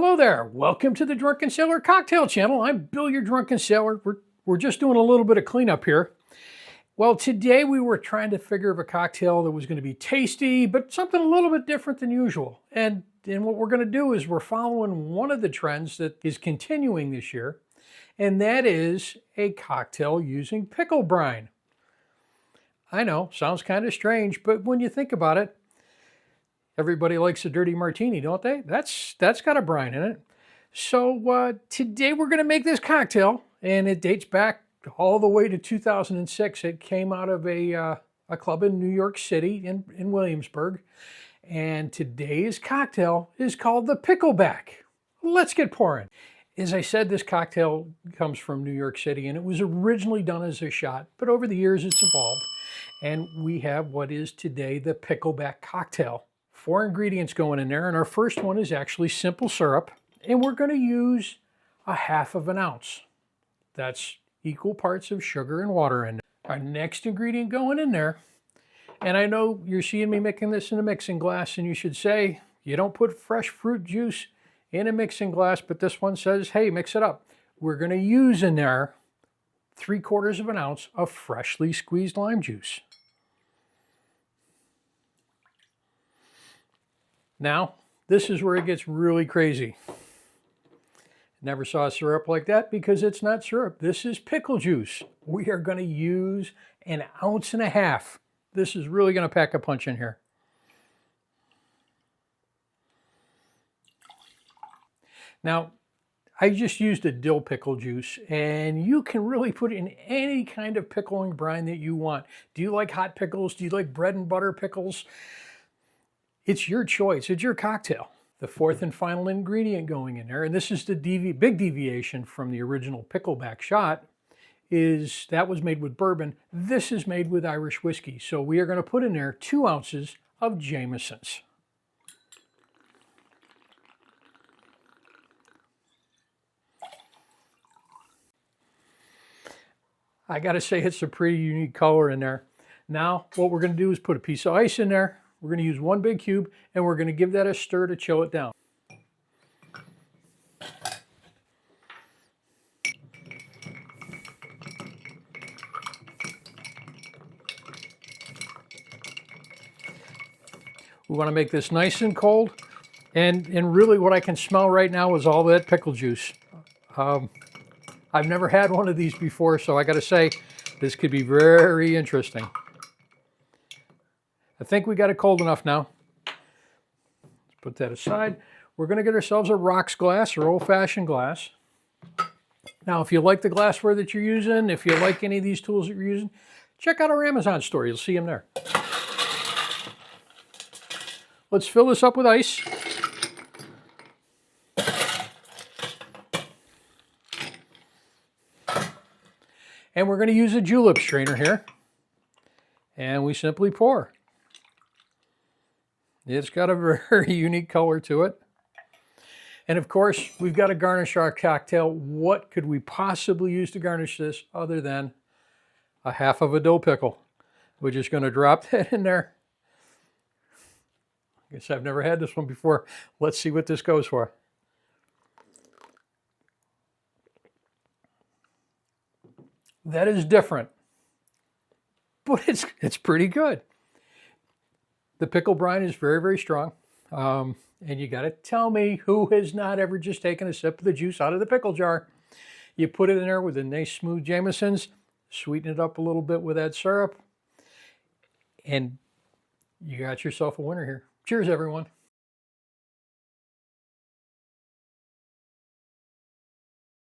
Hello there. Welcome to the Drunken Sailor Cocktail channel. I'm Bill, your Drunken Sailor. We're just doing a little bit of cleanup here. Well, today we were trying to figure out a cocktail that was going to be tasty, but something a little bit different than usual. And what we're going to do is we're following one of the trends that is continuing this year, and that is a cocktail using pickle brine. I know, sounds kind of strange, but when you think about it, everybody likes a Dirty Martini, don't they? That's got a brine in it. So today we're going to make this cocktail, and it dates back all the way to 2006. It came out of a club in New York City in Williamsburg. And today's cocktail is called the Pickleback. Let's get pouring. As I said, this cocktail comes from New York City, and it was originally done as a shot, but over the years it's evolved. And we have what is today the Pickleback Cocktail. 4 ingredients going in there, and our first one is actually simple syrup, and we're going to use 1/2 ounce. That's equal parts of sugar and water in there. Our next ingredient going in there, and I know you're seeing me making this in a mixing glass, and you should say you don't put fresh fruit juice in a mixing glass, but this one says, hey, mix it up. We're going to use in there 3/4 ounce of freshly squeezed lime juice. Now, this is where it gets really crazy. Never saw syrup like that because it's not syrup. This is pickle juice. We are going to use 1.5 ounces. This is really going to pack a punch in here. Now, I just used a dill pickle juice, and you can really put it in any kind of pickling brine that you want. Do you like hot pickles? Do you like bread and butter pickles? It's your choice. It's your cocktail. The 4th and final ingredient going in there, and this is the big deviation from the original Pickleback shot, is that was made with bourbon. This is made with Irish whiskey. So we are going to put in there 2 ounces of Jameson's. I got to say, it's a pretty unique color in there. Now, what we're going to do is put a piece of ice in there. We're going to use 1 big cube, and we're going to give that a stir to chill it down. We want to make this nice and cold, and really what I can smell right now is all that pickle juice. I've never had one of these before, so I got to say, this could be very interesting. I think we got it cold enough now. Let's put that aside. We're going to get ourselves a rocks glass or old-fashioned glass. Now, if you like the glassware that you're using, if you like any of these tools that you're using, check out our Amazon store. You'll see them there. Let's fill this up with ice. And we're going to use a julep strainer here. And we simply pour. It's got a very unique color to it. And of course, we've got to garnish our cocktail. What could we possibly use to garnish this other than 1/2 dill pickle? We're just going to drop that in there. I guess I've never had this one before. Let's see what this goes for. That is different, but it's pretty good. The pickle brine is very, very strong. And you got to tell me who has not ever just taken a sip of the juice out of the pickle jar. You put it in there with a nice smooth Jameson's, sweeten it up a little bit with that syrup, and you got yourself a winner here. Cheers, everyone.